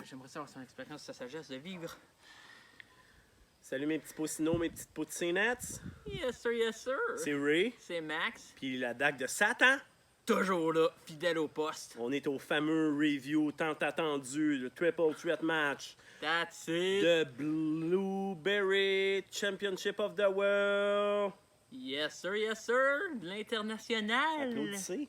J'aimerais savoir son expérience, sa sagesse de vivre. Salut mes petits poussinots, mes petites poussinettes. Yes sir, yes sir. C'est Ray, C'est Max. puis la dague de Satan. Toujours là, fidèle au poste. On est au fameux review tant attendu, le Triple Threat Match That's it. de Blueberry Championship of the World. Yes sir, yes sir. De l'international. Applaudissez.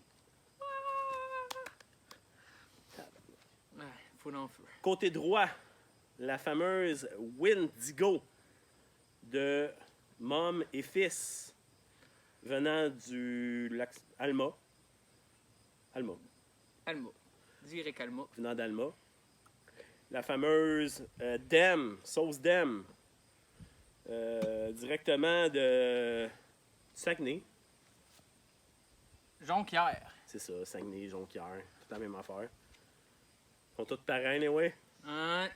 Faut non feu. Côté droit, la fameuse Windigo de Mom et Fils, venant du lac Alma. Alma. Direct Alma. Venant d'Alma. La fameuse Dem, sauce Dem, directement de Saguenay. Jonquière. C'est ça, Saguenay, Jonquière, toute la même affaire. Ils sont tous pareils, anyway. Hein?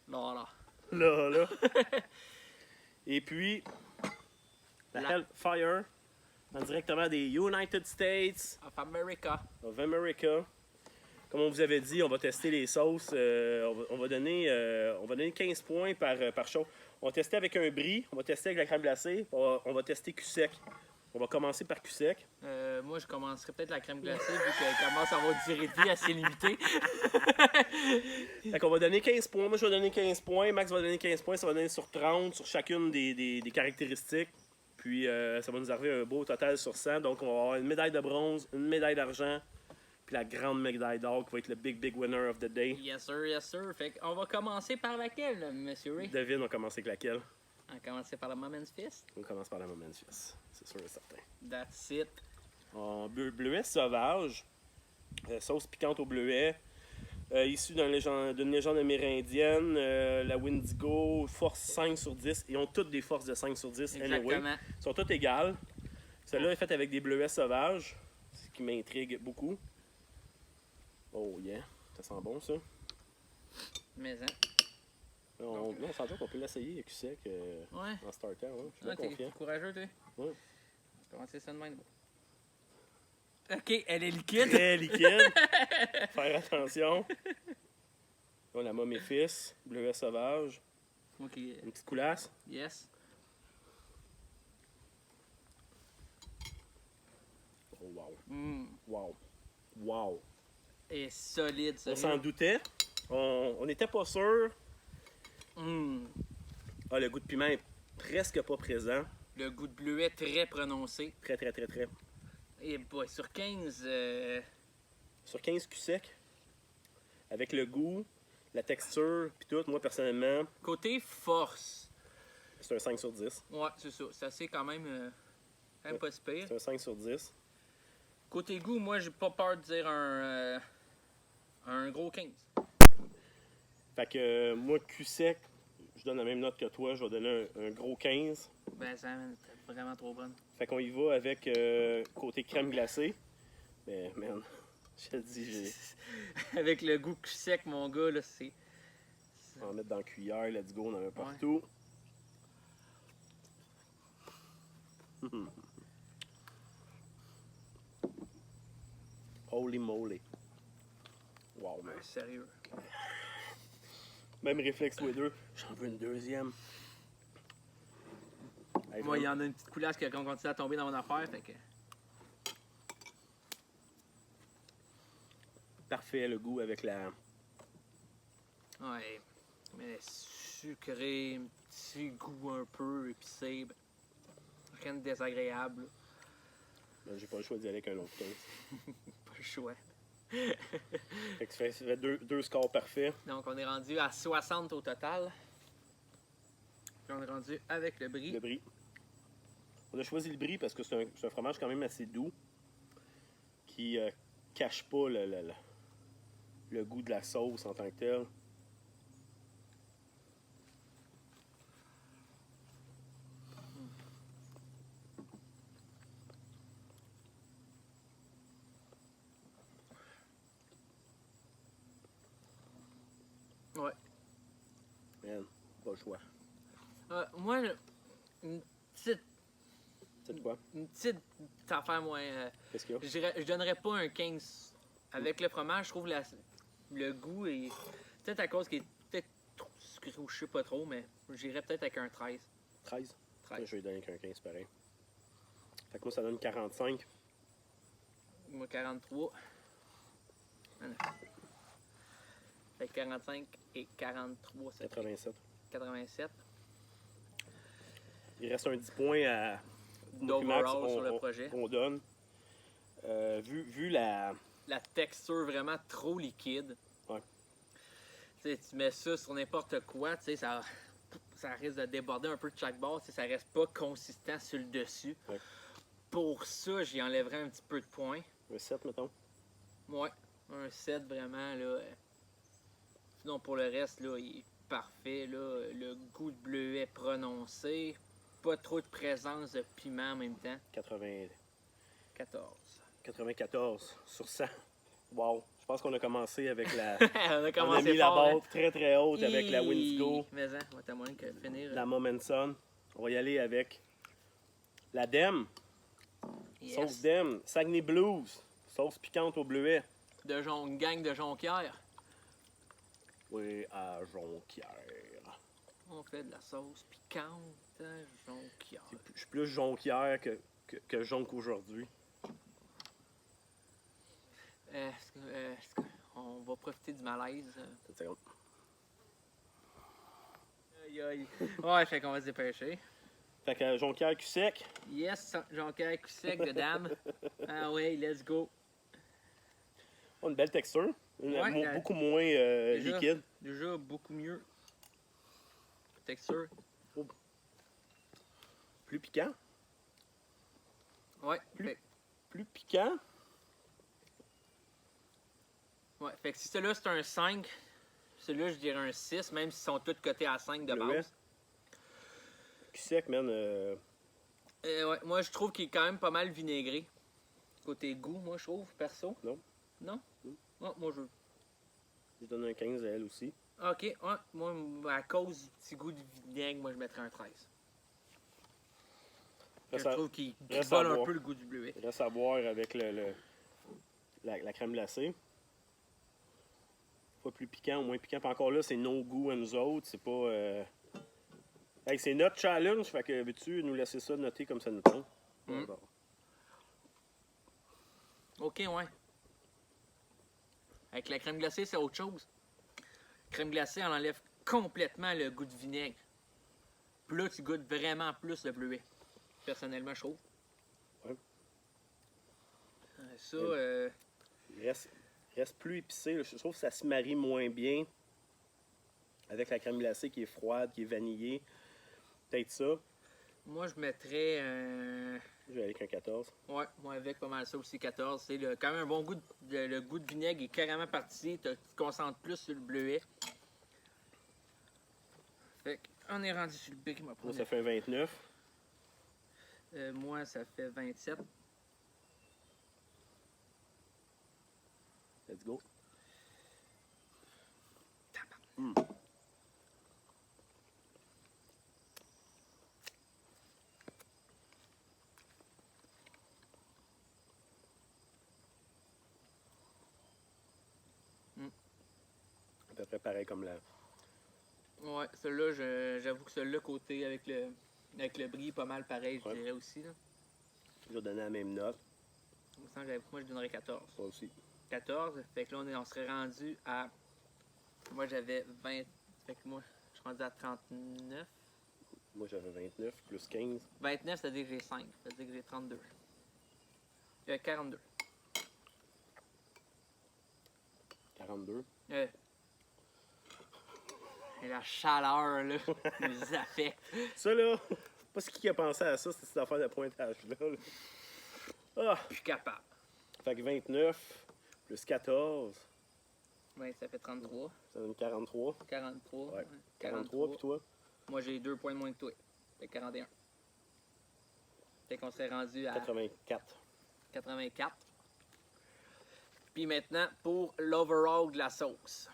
Là. Là. Et puis, la La- Hellfire, directement des United States Of America. of America. Comme on vous avait dit, on va tester les sauces. On va donner 15 points par show. On va tester avec un brie, on va tester avec la crème glacée, on va tester cul-sec. On va commencer par cul-sec. Moi, je commencerai peut-être la crème glacée vu qu'elle commence à avoir une durée de vie assez limitée. Fait qu'on va donner 15 points. Moi, je vais donner 15 points. Max va donner 15 points. Ça va donner sur 30 sur chacune des caractéristiques. Puis, ça va nous arriver un beau total sur 100. Donc, on va avoir une médaille de bronze, une médaille d'argent, puis la grande médaille d'or qui va être le big winner of the day. Yes sir, yes sir. Fait qu'on va commencer par laquelle, monsieur Ray? Devine, on commence avec laquelle? On va commencer par la Moment's Fist. On commence par la Moment's Fist. C'est sûr et certain. That's it. En bleuet sauvage, sauce piquante au bleuet, issue d'une légende amérindienne, la Windigo, force 5 sur 10. Ils ont toutes des forces de 5 sur 10. Anyway. Exactement. Ils sont toutes égales. Celle-là est faite avec des bleuets sauvages, ce qui m'intrigue beaucoup. Oh yeah, ça sent bon ça. Mais hein. On s'entend qu'on peut l'essayer avec sec Ouais. en starter. Hein? Je suis Ah, bien confiant. t'es courageux, toi? Ouais. On va commencer ça de même. Ok, elle est liquide. Très liquide. Faire attention. On a Mom et Fils, bleuet sauvage. Ok, Une petite coulasse. yes. Oh wow. Mm. Wow. Et solide, On sérieux. s'en doutait. On n'était pas sûr. Mm. Ah, le goût de piment est presque pas présent. Le goût de bleuet très prononcé. Très. Et boy, sur 15, Sur 15 cul sec, avec le goût, la texture, puis tout, moi personnellement, côté force. c'est un 5 sur 10. Ouais, c'est ça. C'est assez quand même pas si pire. C'est un 5 sur 10. Côté goût, moi, j'ai pas peur de dire un gros 15. Fait que moi, cul sec, je donne la même note que toi, je vais donner un gros 15. Ben, ça, c'est vraiment trop bonne. Fait qu'on y va avec côté crème glacée. Mais man, je te dis, j'ai... Avec le goût sec, mon gars, là, c'est. On va en mettre dans la cuillère, let's go, on en met partout. Holy moly. Wow, man. Ouais, sérieux. Même réflexe tous les deux. J'en veux une deuxième. Hey, Moi, il y en a une petite coulasse qui continue à tomber dans mon affaire, fait que. Parfait le goût avec la... Ouais. Mais sucré, un petit goût un peu épicé. Ben, rien de désagréable. Ben, j'ai pas le choix d'y aller avec un autre 15. Pas le choix. Fait que ça fait deux scores parfaits. Donc, on est rendu à 60 au total. Puis on est rendu avec le brie. Le brie. On a choisi le brie parce que c'est un fromage quand même assez doux qui cache pas le goût de la sauce en tant que tel. Ouais. Man, pas le choix. Moi, une petite C'est quoi? Une petite affaire, moi. Qu'est-ce qu'il y a? Je donnerais pas un 15 avec le fromage. Je trouve Le goût est. Peut-être à cause qu'il est peut-être trop sucré ou je sais pas trop, mais j'irais peut-être avec un 13. 13? 13. Je vais lui donner qu'un 15 pareil. Fait que moi, ça donne 45. Moi, 43. Ah non. Fait que 45 et 43, c'est 87. 87. Il reste un 10 points à D'overall Max, sur le projet. on donne. Vu la... La texture vraiment trop liquide. Ouais. Tu sais, tu mets ça sur n'importe quoi, tu sais, ça risque de déborder un peu de chaque bord, tu sais, ça reste pas consistant sur le dessus. Ouais. Pour ça, j'y enlèverais un petit peu de points. Un 7, mettons. Ouais, un 7 vraiment, là. Sinon, pour le reste, là, il est parfait, là. Le goût de bleuet prononcé. Pas trop de présence de piment en même temps. 80... 14. 94 sur 100. Wow. Je pense qu'on a commencé avec la... On a On commencé a mis la fort, barre hein. très très haute avec la Windigo, Mais hein, on va t'as moyen que finir. la Momenson. On va y aller avec la Dem. Yes. Sauce Dem. Saguenay Blues. Sauce piquante au bleuet. Une gang de jonquières. Oui, à Jonquière. On fait de la sauce piquante à jonquière. Je suis plus Jonquière que Jonque aujourd'hui. On va profiter du malaise. Cette seconde. Aïe aïe. Ouais, fait qu'on va se dépêcher. Fait que Jonquière cul sec. Yes, jonquière coup sec de dame. Ah ouais, let's go. Oh, une belle texture. Ouais, Beaucoup moins déjà. liquide. Déjà beaucoup mieux. Texture. Plus piquant. Ouais. Plus piquant. Ouais, fait que si celui-là c'est un 5, celui-là je dirais un 6, même s'ils sont tous cotés à 5 de Bleuet. base. Cul sec, man. Ouais, moi je trouve qu'il est quand même pas mal vinaigré. Côté goût, moi je trouve, perso. Non. Non? Non. Ouais, moi je. Je donne un 15 à elle aussi. Ok, ouais, moi à cause du petit goût de vinaigre, moi je mettrais un 13. Je trouve qu'il reste vole à un voir. peu le goût du bleuet. Il reste à voir avec la crème glacée. Pas plus piquant ou moins piquant. Puis encore là, c'est nos goûts à nous autres. C'est pas. Hey, c'est notre challenge. Fait que veux-tu nous laisser ça noter comme ça nous tente? Mm. Bon. Ok, ouais. Avec la crème glacée, c'est autre chose. Crème glacée, on enlève complètement le goût de vinaigre. Puis là, tu goûtes vraiment plus le bleuet. Personnellement, je trouve. Ouais. Ça, Il reste plus épicé. Là. Je trouve que ça se marie moins bien avec la crème glacée qui est froide, qui est vanillée. Peut-être ça. moi, je mettrais un. Je vais aller avec un 14. Ouais, moi avec pas mal ça aussi, 14. C'est quand même un bon goût. Le goût de vinaigre est carrément parti. Tu te concentres plus sur le bleuet. Fait qu'on est rendu sur le bic, ma Moi, ça fait un 29. moi, ça fait 27. Let's go. À peu près pareil comme la... Ouais, celui-là, j'avoue que celui-là, côté avec le brie, est pas mal pareil, je Ouais. dirais aussi. Là. Je vais donner la même note. Moi, je donnerais 14. Moi aussi. 14, fait que là, on serait rendu à. Moi, j'avais 20. Fait que moi, je suis rendu à 39. Moi, j'avais 29 plus 15. 29, ça veut dire que j'ai 5. Ça veut dire que j'ai 32. 42. 42. Et la chaleur, là, nous affecte. Ça, là, pas ce qui a pensé à ça, c'est cette affaire de pointage-là. là. Ah! Je suis capable. Fait que 29 plus 14, Ouais, ça fait 33. ça donne 43. 43. Ouais. 43, puis toi? Moi, j'ai 2 points de moins que toi. Fait 41. Fait qu'on serait rendu à 84. 84. Puis maintenant, pour l'overall de la sauce.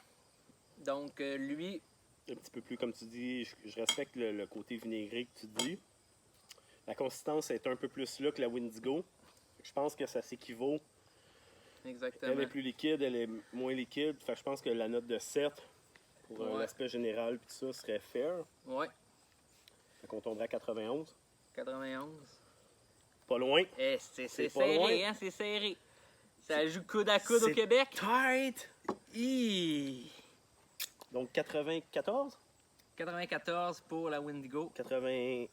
Donc, lui, Un petit peu plus, comme tu dis, je respecte le côté vinaigré que tu dis. La consistance est un peu plus là que la Windigo. Je pense que ça s'équivaut exactement. Elle est plus liquide, elle est moins liquide. Fait que je pense que la note de 7 pour Ouais. l'aspect général puis tout ça serait fair. Ouais, Fait qu'on tomberait à 91. 91. Pas loin. C'est C'est pas serré, loin. hein, c'est serré. Ça joue coude à coude au C'est Québec. Tight! Hi! Donc 94? 94 pour la Wendigo. 87?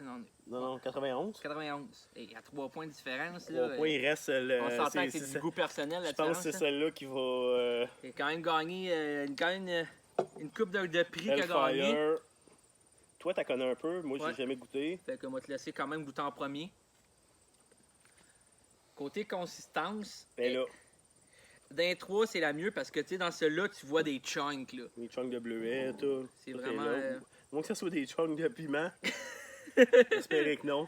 Non, Non, 91. 91. Et à 3 points de différence, Au là, point, il reste le. on s'entend que c'est du goût personnel, la Je pense différence. que c'est là. celle-là qui va. Il a quand même gagné une coupe de prix qu'il a gagné. Hellfire. Toi, t'as connais un peu. Moi, Ouais. j'ai jamais goûté. Fait qu'on va te laisser quand même goûter en premier. Côté consistance, Ben là, d'un 3, c'est la mieux parce que tu sais, dans celui-là, tu vois des chunks. Là. les chunks de bleuet, tout. C'est tout est vraiment. là. Moins que ça soit des chunks de piment. J'espérais que non.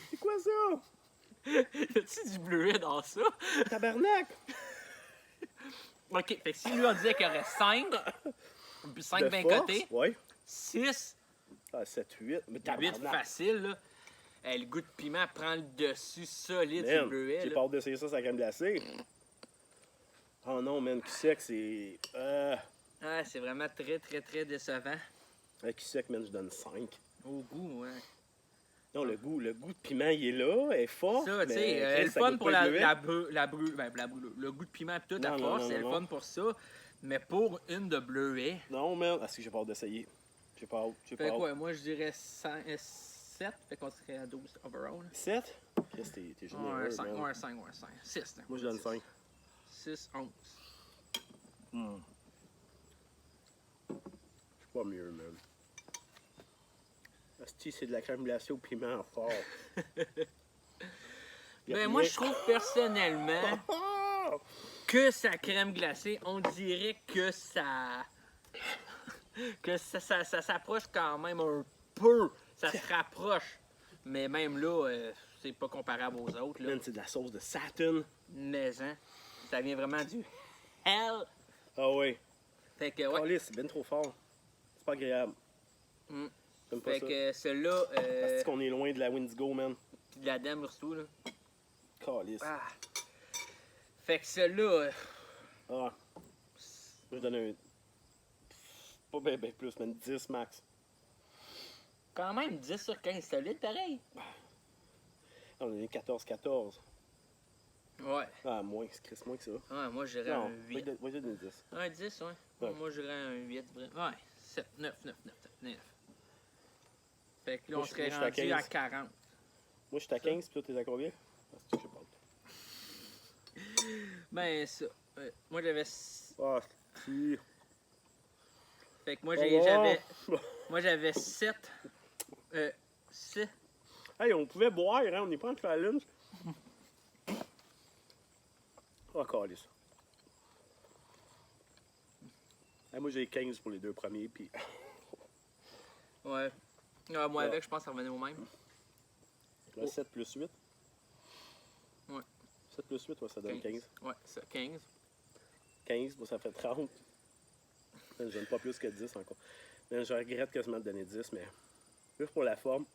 C'est quoi ça? Y a-tu du bleuet dans ça? Tabarnak! Ok, fait que si lui on disait qu'il y aurait 5, puis 5 De d'un force? côté, Ouais. 6, Ah, 7, 8. Mais 8 tabarnak. facile, là. Le goût de piment prend le dessus solide sur Man, le bleuet. j'ai Là. pas hâte d'essayer ça, ça crème glacée. Oh non, man, Q-Sec, c'est... Ah, c'est vraiment très, très, très décevant. Q-Sec, man, je donne 5. Au goût, ouais. Non, le goût de piment, il est là, elle est forte. Ça, tu mais sais, Chris, le ça fun goûte pour pas le le goût de piment et tout, Non, à non, force, non, c'est le non, fun pour ça. Mais pour une de bleuet, Non, man, est-ce que j'ai pas hâte d'essayer? J'ai pas hâte, j'ai pas fait hâte. quoi? Moi, je dirais 7, fait qu'on serait à 12 overall. 7? Qu'est-ce que t'es généreux, Ouais, un 5, man. ouais, un 5, ouais, un 5. 6. Moi, je donne 5. 6, 11. Je suis pas mieux, man. Asti, c'est de la crème glacée au piment fort. Y a Ben, moi, rien- je trouve personnellement Ah! que sa crème glacée, on dirait que ça. que ça s'approche quand même un peu. Ça se rapproche. Mais même là, c'est pas comparable aux autres. Là. Man, c'est de la sauce de Saturn. Mais, hein, ça vient vraiment du hell. Ah ouais. Fait que, ouais. Caliste, c'est bien trop fort. C'est pas agréable. Mm. J'aime pas Fait ça. que celui-là, Parce qu'on est loin de la Wendigo, man. de la dame surtout, là. Caliste. Ah. Fait que celui-là, Ah. Moi, je donne un... Pas ben plus, mais 10 max. quand même 10 sur 15 solide, pareil. On a donné 14-14. Ouais. Ah, moins, c'est Chris, moins que ça. Ouais, moi, je dirais Non, un 8. va y donner 10. Un 10, ouais. Ouais. Moi, je dirais un 8. Ouais, 7, 9. Fait que là, Moi, on je- serait moi, je suis à rendu à 15. 40. Moi, je suis à 15, puis toi, t'es à combien? Ah, c'est que j'ai pas hâte. Ben, ça. Moi, j'avais. Ah, si. Fait que moi, Au revoir. j'avais 7. 6. Hey, on pouvait boire, hein? On n'est pas en challenge. Oh, calisse. Hey, moi, j'ai 15 pour les deux premiers, puis... Ouais. Ah, moi, Ouais. avec, je pense que ça revenait au même. Là, 7 plus 8. Ouais. 7 plus 8, ouais, ça donne 15. Ouais, ça, 15. 15, moi, ça fait 30. Je donne pas plus que 10 encore. Mais je regrette quasiment de donner 10, mais juste pour la forme.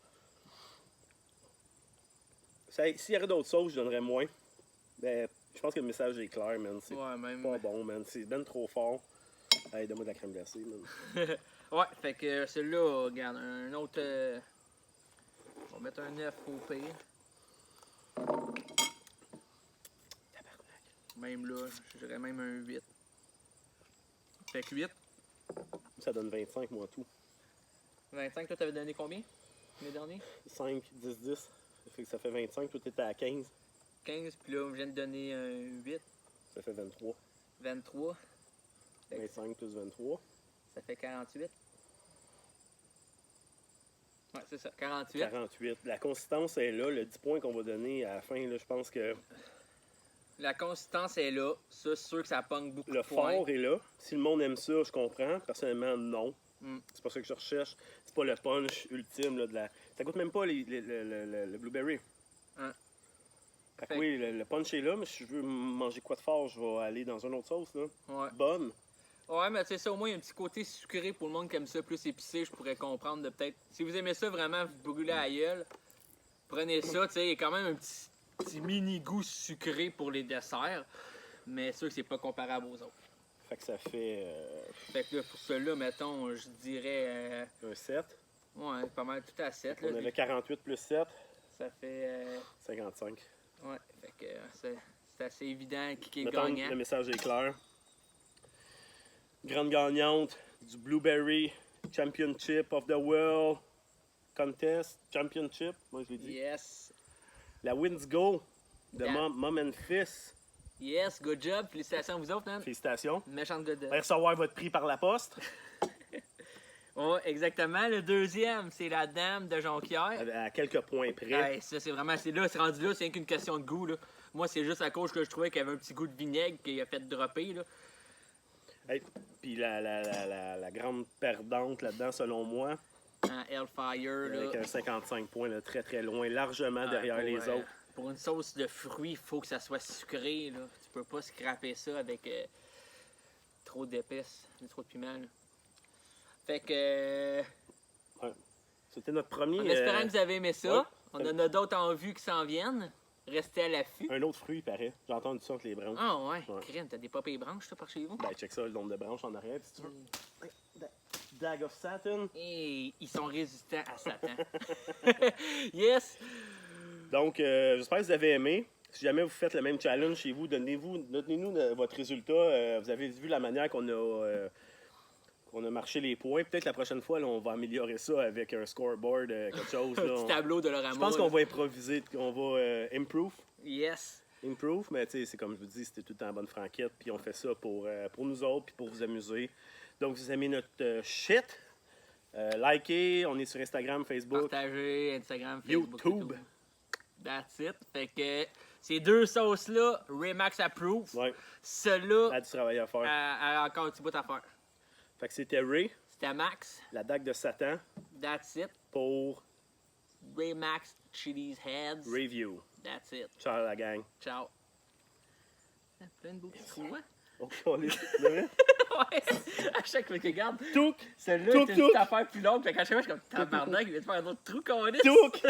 S'il y avait d'autres sauces, je donnerais moins. Mais je pense que le message est clair, man. C'est Ouais, même. pas bon, man. C'est ben trop fort. Hey, donne-moi de la crème glacée, man. Ouais, fait que celui-là, regarde, un autre. On va mettre un 9 au pire. Même là, je dirais même un 8. Fait que 8. Ça donne 25, moi, tout. 25, toi, t'avais donné combien les derniers? 5, 10, 10. Ça fait que ça fait 25. Toi, t'étais à 15. 15, puis là, je viens de donner un 8. Ça fait 23. 23. Fait que 25 plus 23. ça fait 48. Ouais, c'est ça, 48. 48. La consistance est là. Le 10 points qu'on va donner à la fin, là, je pense que La consistance est là. Ça, c'est sûr que ça pogne beaucoup le de points. fort est là. Si le monde aime ça, je comprends. Personnellement, non. Mm. C'est pas ça que je recherche. C'est pas le punch ultime là, de la. Ça goûte même pas le blueberry. Hein. Fait que Fait- oui, le punch est là, mais si je veux manger quoi de fort, je vais aller dans une autre sauce. Là. Ouais. Bonne. Ouais, mais tu sais, ça, au moins, il y a un petit côté sucré pour le monde qui aime ça plus épicé. Je pourrais comprendre de peut-être. Si vous aimez ça vraiment, vous brûlez à la gueule, prenez ça. Tu sais, il y a quand même un petit mini goût sucré pour les desserts. Mais sûr que c'est pas comparable aux autres. Fait que ça fait Fait que là, pour ceux-là, mettons, je dirais. un 7. Ouais, pas mal tout à 7. On Là. avait 48 plus 7, Ça fait. 55. Ouais, fait que c'est assez évident qui est le Mettons, gagnant. le message est clair. Grande gagnante du Blueberry Championship of the World Contest. Championship, moi je l'ai dit. Yes. La Wins Go de Yeah. Mom and Fist. Yes, good job. Félicitations à vous autres, man. Félicitations. Méchante good Vous allez recevoir votre prix par la poste Ouais, exactement. Le deuxième, c'est la dame de Jonquière. à quelques points près. Hey, ça, c'est vraiment. C'est là, c'est rendu là, c'est rien qu'une question de goût. Là. Moi, c'est juste à cause que je trouvais qu'il y avait un petit goût de vinaigre qu'il a fait dropper. Là. Hey, puis la grande perdante là-dedans, selon moi, En Hellfire. Là. avec un 55 points, là, très très loin, largement Ouais, derrière pour, les autres. Pour une sauce de fruits, il faut que ça soit sucré. Là. Tu peux pas scraper ça avec trop d'épaisse, trop de piment. Là. Fait que. C'était notre premier. En espérant que vous avez aimé ça. ouais. On en a d'autres en vue qui s'en viennent. Restez à l'affût. Un autre fruit, il paraît. J'ai entendu ça entre les branches. Ah ouais, Ouais. crème, t'as des papilles branches, toi, par chez vous? Ben, check ça, le nombre de branches en arrière, si tu veux. Dag of Saturn. Et ils sont résistants à Satan. Yes! Donc, j'espère que vous avez aimé. Si jamais vous faites le même challenge chez vous, donnez-nous votre résultat. Vous avez vu la manière qu'on a marché les points. Peut-être la prochaine fois, là, on va améliorer ça avec un scoreboard, quelque chose. Un Là. petit tableau de leur Je pense qu'on va improviser, on va improve. Yes! Improve, mais tu sais, c'est comme je vous dis, c'était tout le temps en bonne franquette. Puis on fait ça pour nous autres, puis pour vous amuser. Donc, vous aimez notre shit. Likez, on est sur Instagram, Facebook. Partagez, Instagram, Facebook. YouTube. et tout. That's it. Fait que ces deux sauces-là, Remax approve. Ouais, Celle-là, a du travail à faire. elle a encore un petit bout à faire. Fait que c'était Ray, C'était Max. la dague de Satan, That's it. pour Remax Chili's Heads. Review. That's it. Ciao la gang. Ciao. Plein de beaux petits trous, hein? On calisse. Le vrai? Ouais! À chaque fois que regarde, Touk! celle-là, Touk, c'est une petite touk. affaire plus longue. Fait qu'à chaque fois, je suis comme tabarnak, il va te faire un autre trou qu'on est. Touk!